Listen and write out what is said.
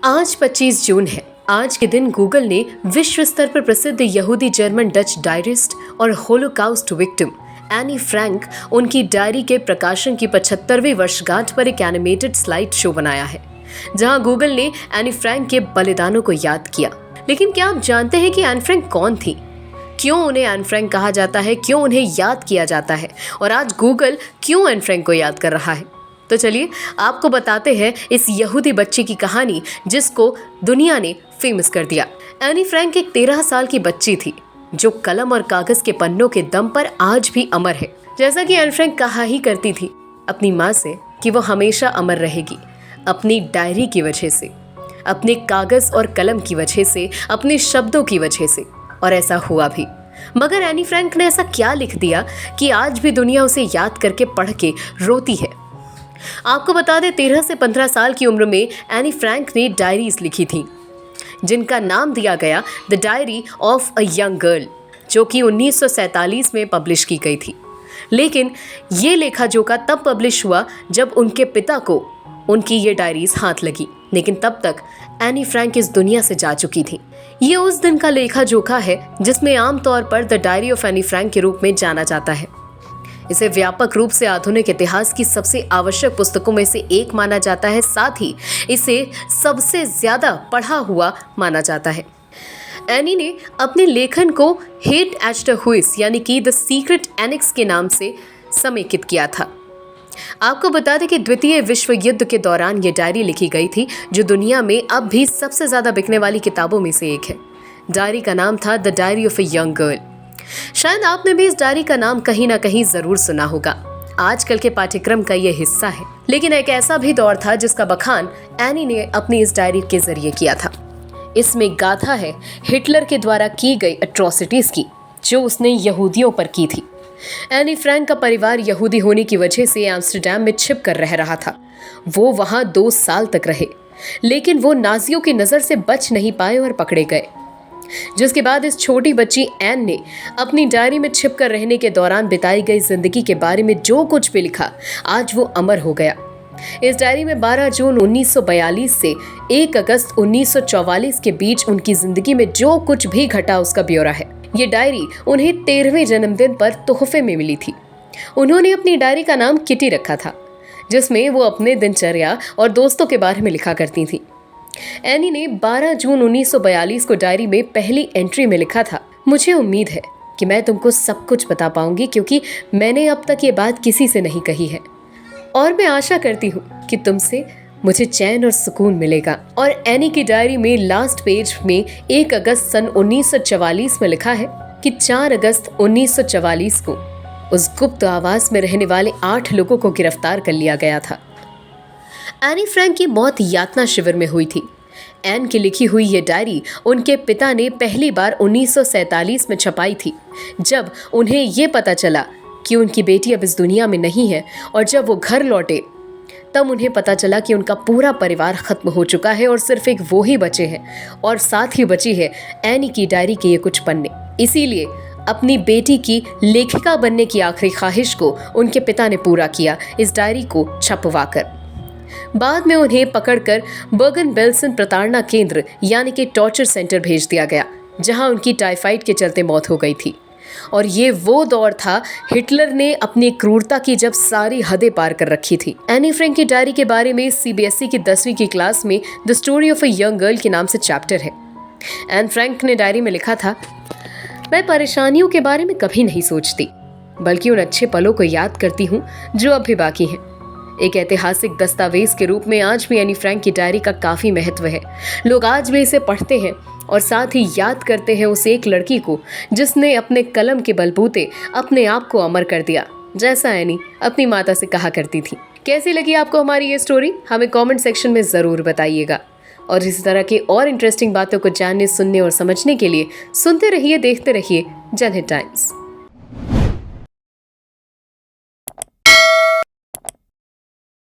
आज 25 जून है। आज के दिन गूगल ने विश्व स्तर पर प्रसिद्ध यहूदी जर्मन डच डायरिस्ट और होलोकाउस्ट विक्टिम एनी फ्रैंक उनकी डायरी के प्रकाशन की 75वीं वर्षगांठ पर एक एनिमेटेड स्लाइड शो बनाया है, जहां गूगल ने एनी फ्रैंक के बलिदानों को याद किया। लेकिन क्या आप जानते हैं कि एनी फ्रैंक कौन थी? क्यों उन्हें एनी फ्रैंक कहा जाता है? क्यों उन्हें याद किया जाता है? और आज गूगल क्यों एनी फ्रैंक को याद कर रहा है? तो चलिए आपको बताते हैं इस यहूदी बच्ची की कहानी जिसको दुनिया ने फेमस कर दिया। एनी फ्रैंक एक 13 साल की बच्ची थी जो कलम और कागज के पन्नों के दम पर आज भी अमर है। जैसा कि एनी फ्रैंक कहा ही करती थी अपनी माँ से कि वो हमेशा अमर रहेगी, अपनी डायरी की वजह से, अपने कागज और कलम की वजह से, अपने शब्दों की वजह से। और ऐसा हुआ भी। मगर एनी फ्रैंक ने ऐसा क्या लिख दिया कि आज भी दुनिया उसे याद करके पढ़ के रोती है। आपको बता दें, 13 से 15 साल की उम्र में एनी फ्रैंक ने डायरीज लिखी थी जिनका नाम दिया गया the diary of a young girl, जो कि 1947 में पब्लिश की गई थी। लेकिन ये लेखा जोखा तब पब्लिश हुआ जब उनके पिता को उनकी ये डायरीज हाथ लगी, लेकिन तब तक एनी फ्रैंक इस दुनिया से जा चुकी थी। ये उस दिन का लेखा जोखा है जिसमें आमतौर पर the diary of Anne Frank के रूप में जाना जाता है। इसे व्यापक रूप से आधुनिक इतिहास की सबसे आवश्यक पुस्तकों में से एक माना जाता है, साथ ही इसे सबसे ज्यादा पढ़ा हुआ माना जाता है। एनी ने अपने लेखन को हेट एट द हुइस यानी कि द सीक्रेट एनेक्स के नाम से समेकित किया था। आपको बता दें कि द्वितीय विश्व युद्ध के दौरान ये डायरी लिखी गई थी, जो दुनिया में अब भी सबसे ज्यादा बिकने वाली किताबों में से एक है। डायरी का नाम था the diary of a young girl. शायद आपने भी इस डायरी का नाम कहीं ना कहीं जरूर सुना होगा। आजकल के पाठ्यक्रम का यह हिस्सा है। लेकिन एक ऐसा भी दौर था जिसका बखान एनी ने अपनी इस डायरी के जरिए किया था। इसमें गाथा है हिटलर के द्वारा की गई एट्रोसिटीज की, जो उसने यहूदियों पर की थी। एनी फ्रैंक का परिवार यहूदी होने की वजह से एम्स्टर्डम में छिप कर रह रहा था। वो वहां 2 साल तक रहे, लेकिन वो नाजियों की नजर से बच नहीं पाए और पकड़े गए। जिसके बाद इस छोटी बच्ची एन ने अपनी डायरी में छिपकर रहने के दौरान बिताई गई जिंदगी के बारे में जो कुछ भी लिखा, आज वो अमर हो गया। इस डायरी में 12 जून 1942 से 1 अगस्त 1944 के बीच उनकी जिंदगी में जो कुछ भी घटा उसका ब्यौरा है। ये डायरी उन्हें 13वें जन्मदिन पर तोहफे में मिली थी। उन्होंने अपनी डायरी का नाम किटी रखा था, जिसमें वो अपने दिनचर्या और दोस्तों के बारे में लिखा करती थी। एनी ने 12 जून 1942 को डायरी में पहली एंट्री में लिखा था, मुझे उम्मीद है कि मैं तुमको सब कुछ बता पाऊंगी, क्योंकि मैंने अब तक ये बात किसी से नहीं कही है, और मैं आशा करती हूँ कि तुमसे मुझे चैन और सुकून मिलेगा। और एनी की डायरी में लास्ट पेज में 1 अगस्त सन 1944 में लिखा है कि 4 अगस्त 1944 को उस गुप्त आवास में रहने वाले 8 लोगों को गिरफ्तार कर लिया गया था। एनी फ्रैंक की मौत यातना शिविर में हुई थी। एन की लिखी हुई ये डायरी उनके पिता ने पहली बार 1947 में छपाई थी, जब उन्हें ये पता चला कि उनकी बेटी अब इस दुनिया में नहीं है। और जब वो घर लौटे तब उन्हें पता चला कि उनका पूरा परिवार खत्म हो चुका है और सिर्फ एक वो ही बचे हैं, और साथ ही बची है एनी की डायरी के ये कुछ पन्ने। इसीलिए अपनी बेटी की लेखिका बनने की आखिरी ख्वाहिश को उनके पिता ने पूरा किया, इस डायरी को छपवाकर। बाद में उन्हें पकड़कर बर्गन बेल्सन प्रताड़ना केंद्र यानी कि टॉर्चर सेंटर भेज दिया गया, जहां उनकी टाइफाइड के चलते मौत हो गई थी। और ये वो दौर था हिटलर ने अपनी क्रूरता की जब सारी हदें पार कर रखी थी। एनी फ्रैंक की डायरी के बारे में सीबीएसई की 10वीं की क्लास में the story of a young girl के नाम से चैप्टर है। एनी फ्रैंक ने डायरी में लिखा था, मैं परेशानियों के बारे में कभी नहीं सोचती, बल्कि उन अच्छे पलों को याद करती हूँ जो अब भी बाकी हैं। एक ऐतिहासिक दस्तावेज के रूप में आज भी एनी फ्रैंक की डायरी का काफी महत्व है। लोग आज भी इसे पढ़ते हैं और साथ ही याद करते हैं उस एक लड़की को जिसने अपने कलम के बलबूते अपने आप को अमर कर दिया, जैसा एनी अपनी माता से कहा करती थी। कैसी लगी आपको हमारी ये स्टोरी? हमें कमेंट सेक्शन में ज़रूर बताइएगा। और इस तरह के और इंटरेस्टिंग बातों को जानने, सुनने और समझने के लिए सुनते रहिए, देखते रहिए जनहित टाइम्स।